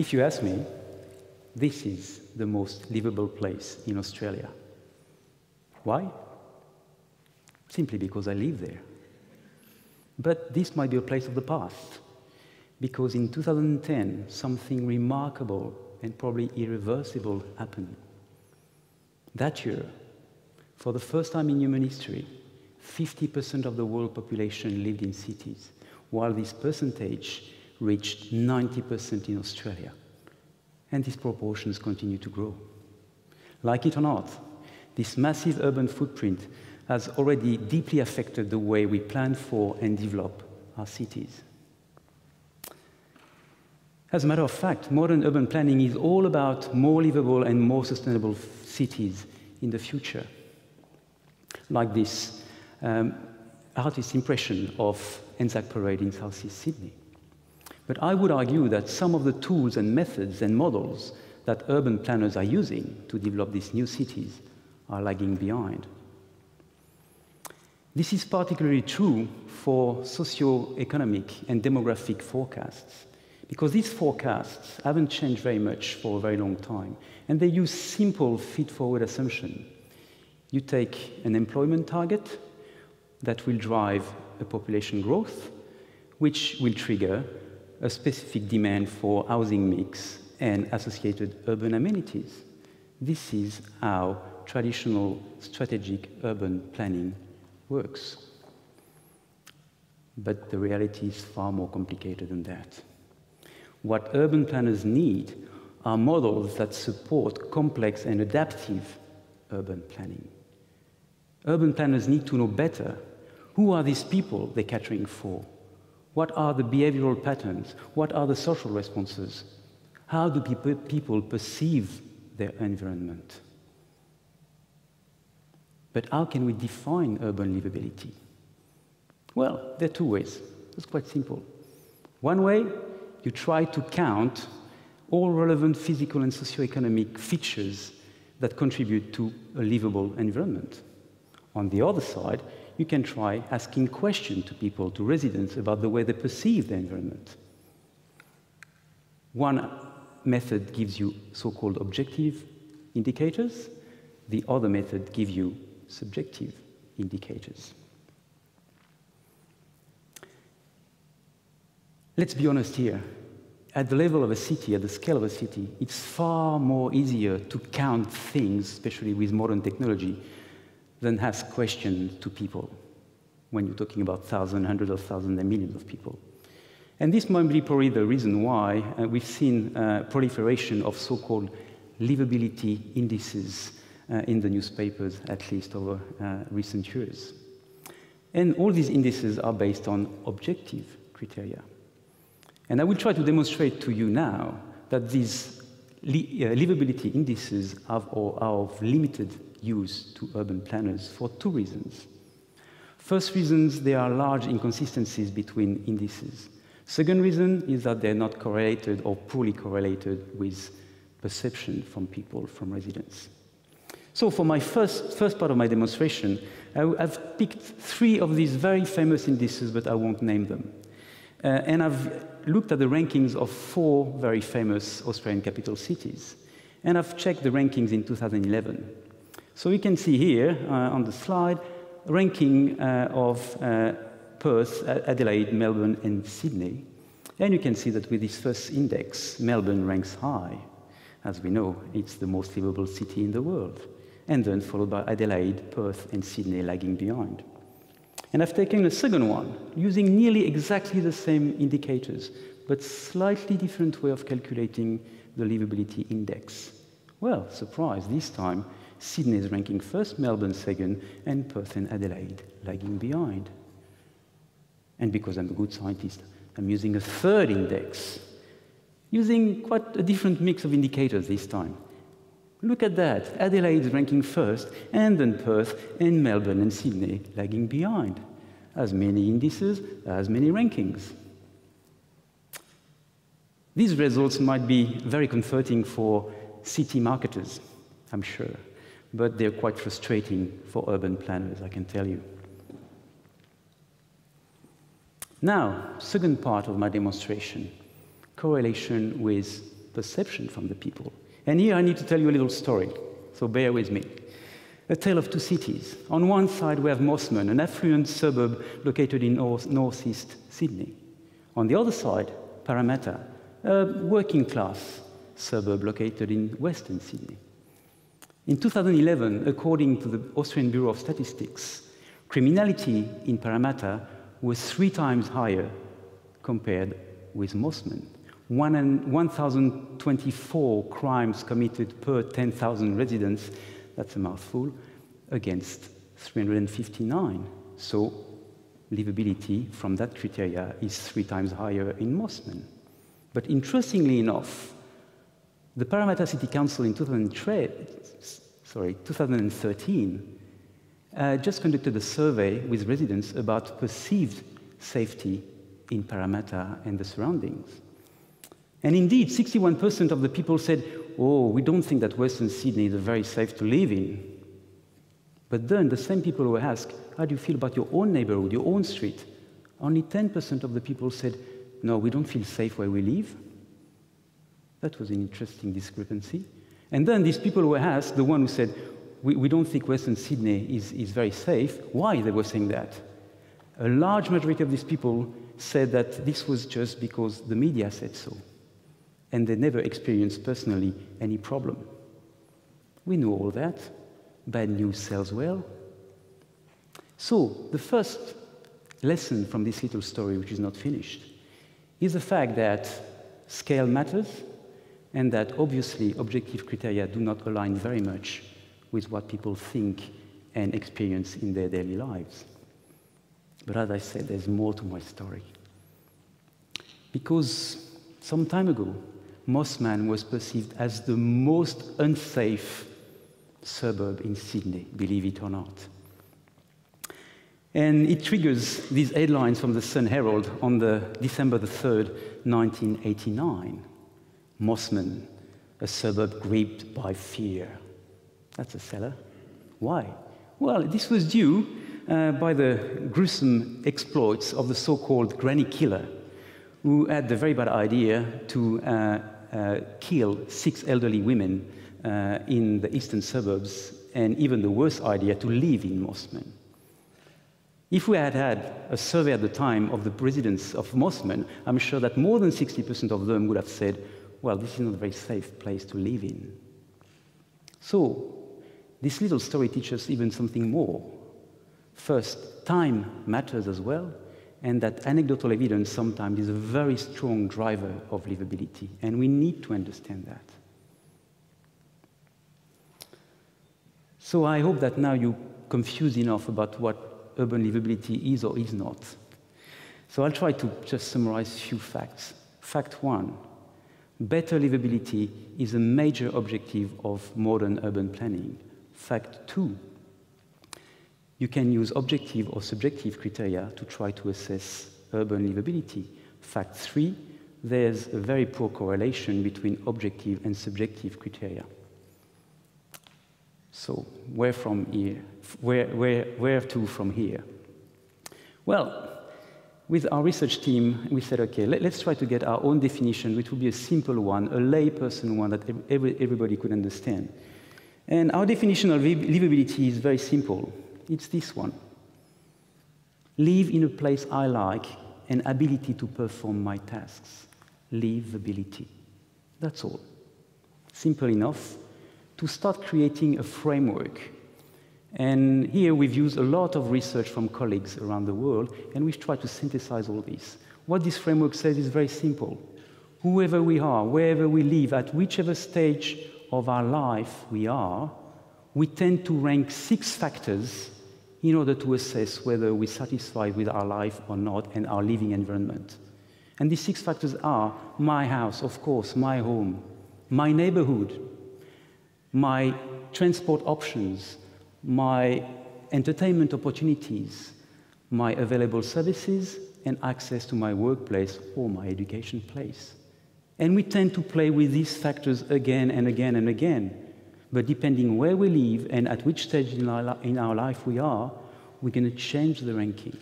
if you ask me, this is the most livable place in Australia. Why? Simply because I live there. But this might be a place of the past, because in 2010, something remarkable and probably irreversible happened. That year, for the first time in human history, 50% of the world population lived in cities, while this percentage reached 90% in Australia. And these proportions continue to grow. Like it or not, this massive urban footprint has already deeply affected the way we plan for and develop our cities. As a matter of fact, modern urban planning is all about more livable and more sustainable cities in the future. Like this artist's impression of Anzac Parade in southeast Sydney. But I would argue that some of the tools and methods and models that urban planners are using to develop these new cities are lagging behind. This is particularly true for socio-economic and demographic forecasts, because these forecasts haven't changed very much for a very long time, and they use simple feed-forward assumptions. You take an employment target that will drive a population growth, which will trigger a specific demand for housing mix and associated urban amenities. This is how traditional strategic urban planning works. But the reality is far more complicated than that. What urban planners need are models that support complex and adaptive urban planning. Urban planners need to know better who are these people they're catering for. What are the behavioral patterns? What are the social responses? How do people perceive their environment? But how can we define urban livability? Well, there are two ways. It's quite simple. One way, you try to count all relevant physical and socioeconomic features that contribute to a livable environment. On the other side, you can try asking questions to people, to residents, about the way they perceive the environment. One method gives you so-called objective indicators. The other method gives you subjective indicators. Let's be honest here. At the level of a city, at the scale of a city, it's far more easier to count things, especially with modern technology, than ask questions to people when you're talking about thousands, hundreds of thousands, and millions of people. And this might be probably the reason why we've seen proliferation of so-called livability indices in the newspapers, at least over recent years. And all these indices are based on objective criteria. And I will try to demonstrate to you now that these livability indices are of limited use to urban planners for two reasons. First reason, there are large inconsistencies between indices. Second reason is that they're not correlated or poorly correlated with perception from people, from residents. So for my first part of my demonstration, I've picked three of these very famous indices, but I won't name them. And I've looked at the rankings of four very famous Australian capital cities. And I've checked the rankings in 2011. So you can see here on the slide, ranking of Perth, Adelaide, Melbourne, and Sydney. And you can see that with this first index, Melbourne ranks high. As we know, it's the most livable city in the world. And then followed by Adelaide, Perth, and Sydney lagging behind. And I've taken a second one, using nearly exactly the same indicators, but slightly different way of calculating the livability index. Well, surprise, this time, Sydney is ranking first, Melbourne second, and Perth and Adelaide lagging behind. And because I'm a good scientist, I'm using a third index, using quite a different mix of indicators this time. Look at that, Adelaide is ranking first, and then Perth, and Melbourne and Sydney lagging behind. As many indices, as many rankings. These results might be very comforting for city marketers, I'm sure, but they're quite frustrating for urban planners, I can tell you. Now, second part of my demonstration, correlation with perception from the people. And here I need to tell you a little story, so bear with me. A tale of two cities. On one side, we have Mosman, an affluent suburb located in northeast Sydney. On the other side, Parramatta, a working-class suburb located in western Sydney. In 2011, according to the Austrian Bureau of Statistics, criminality in Parramatta was 3 times higher compared with Mosman. 1,024 crimes committed per 10,000 residents, that's a mouthful, against 359. So livability from that criteria is 3 times higher in Mosman. But interestingly enough, the Parramatta City Council in 2013 just conducted a survey with residents about perceived safety in Parramatta and the surroundings. And indeed, 61% of the people said, oh, we don't think that Western Sydney is very safe to live in. But then the same people who asked, how do you feel about your own neighborhood, your own street? Only 10% of the people said, no, we don't feel safe where we live. That was an interesting discrepancy. And then these people who asked, the one who said, we don't think Western Sydney is very safe, why they were saying that? A large majority of these people said that this was just because the media said so, and they never experienced personally any problem. We know all that. Bad news sells well. So the first lesson from this little story, which is not finished, is the fact that scale matters, and that obviously objective criteria do not align very much with what people think and experience in their daily lives. But as I said, there's more to my story. Because some time ago, Mosman was perceived as the most unsafe suburb in Sydney, believe it or not. And it triggers these headlines from the Sun Herald on December the 3rd, 1989. Mosman, a suburb gripped by fear. That's a seller. Why? Well, this was due by the gruesome exploits of the so-called granny killer, who had the very bad idea to kill 6 elderly women in the eastern suburbs, and even the worse idea to live in Mosman. If we had had a survey at the time of the residents of Mosman, I'm sure that more than 60% of them would have said, well, this is not a very safe place to live in. So, this little story teaches us even something more. First, time matters as well, and that anecdotal evidence sometimes is a very strong driver of livability, and we need to understand that. So I hope that now you're confused enough about what urban livability is or is not. So I'll try to just summarize a few facts. Fact 1, better livability is a major objective of modern urban planning. Fact 2, you can use objective or subjective criteria to try to assess urban livability. Fact 3, there's a very poor correlation between objective and subjective criteria. So where from here? Where to from here? Well, with our research team, we said, okay, let's try to get our own definition, which would be a simple one, a layperson one that everybody could understand. And our definition of livability is very simple. It's this one. Live in a place I like and ability to perform my tasks. Livability. That's all. Simple enough to start creating a framework. And here we've used a lot of research from colleagues around the world, and we've tried to synthesize all this. What this framework says is very simple. Whoever we are, wherever we live, at whichever stage of our life we are, we tend to rank 6 factors in order to assess whether we're satisfied with our life or not and our living environment. And these 6 factors are my house, of course, my home, my neighborhood, my transport options, my entertainment opportunities, my available services, and access to my workplace or my education place. And we tend to play with these factors again and again and again. But depending where we live and at which stage in our life we are, we're going to change the ranking.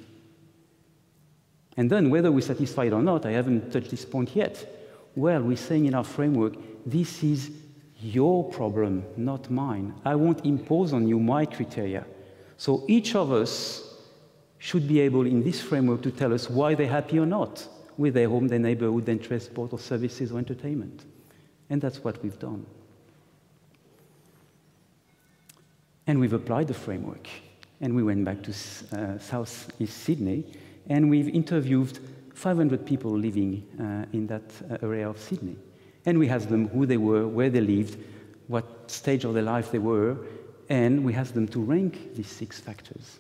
And then whether we're satisfied or not, I haven't touched this point yet, Well, we're saying in our framework, this is your problem, not mine. I won't impose on you my criteria. So each of us should be able, in this framework, to tell us why they're happy or not with their home, their neighborhood, their transport or services or entertainment. And that's what we've done. And we've applied the framework. And we went back to South East Sydney, and we've interviewed 500 people living in that area of Sydney. And we asked them who they were, where they lived, what stage of their life they were, and we asked them to rank these 6 factors.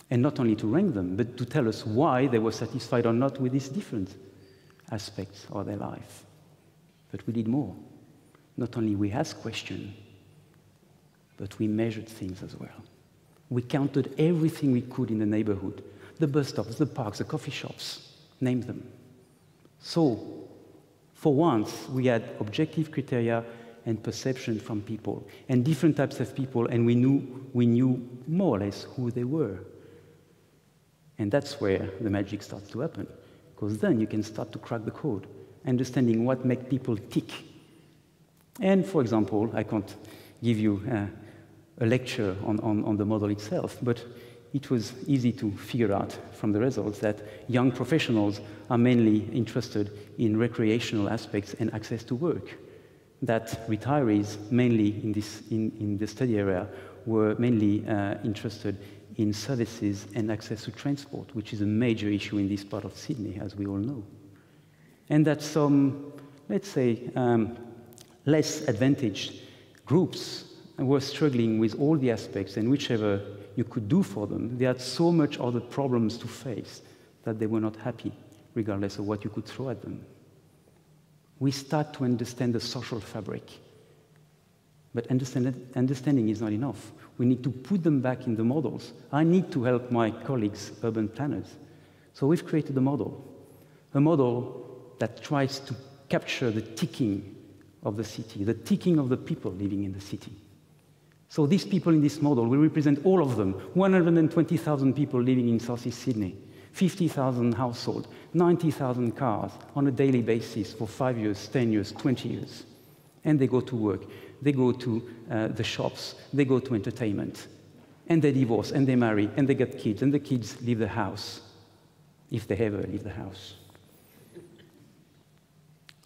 And not only to rank them, but to tell us why they were satisfied or not with these different aspects of their life. But we did more. Not only we asked questions, but we measured things as well. We counted everything we could in the neighborhood, the bus stops, the parks, the coffee shops, name them. So, for once, we had objective criteria and perception from people, and different types of people, and we knew more or less who they were. And that's where the magic starts to happen, because then you can start to crack the code, understanding what makes people tick. And for example, I can't give you a lecture on the model itself, but it was easy to figure out from the results that young professionals are mainly interested in recreational aspects and access to work. That retirees, mainly in the study area, were mainly interested in services and access to transport, which is a major issue in this part of Sydney, as we all know. And that some, let's say, less advantaged groups were struggling with all the aspects, and whichever you could do for them, they had so much other problems to face that they were not happy, regardless of what you could throw at them. We start to understand the social fabric. But understanding is not enough. We need to put them back in the models. I need to help my colleagues, urban planners. So we've created a model that tries to capture the ticking of the city, the ticking of the people living in the city. So these people in this model, we represent all of them, 120,000 people living in Southeast Sydney, 50,000 households, 90,000 cars on a daily basis for 5 years, 10 years, 20 years. And they go to work, they go to the shops, they go to entertainment, and they divorce, and they marry, and they get kids, and the kids leave the house, if they ever leave the house.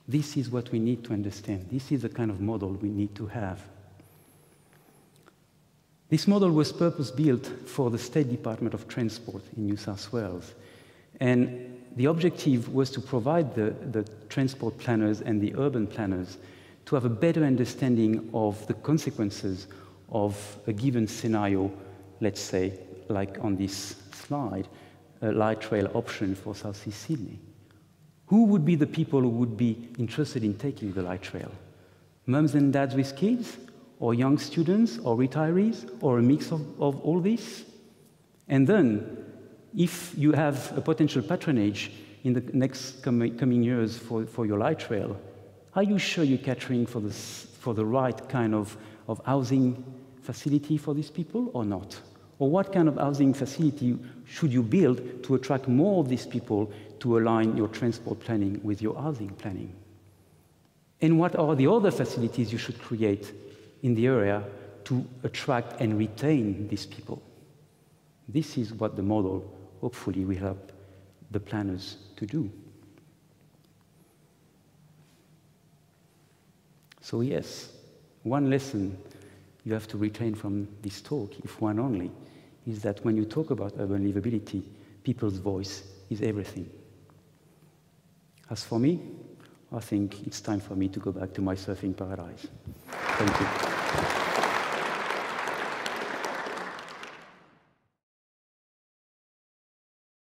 This is what we need to understand. This is the kind of model we need to have. This model was purpose-built for the State Department of Transport in New South Wales. And the objective was to provide the transport planners and the urban planners to have a better understanding of the consequences of a given scenario, let's say, like on this slide, a light rail option for South East Sydney. Who would be the people who would be interested in taking the light rail? Mums and dads with kids? Or young students, or retirees, or a mix of all this? And then, if you have a potential patronage in the next coming years for your light rail, are you sure you're catering for the right kind of housing facility for these people or not? Or what kind of housing facility should you build to attract more of these people to align your transport planning with your housing planning? And what are the other facilities you should create in the area to attract and retain these people? This is what the model, hopefully, will help the planners to do. So yes, one lesson you have to retain from this talk, if one only, is that when you talk about urban livability, people's voice is everything. As for me, I think it's time for me to go back to my surfing paradise. Thank you.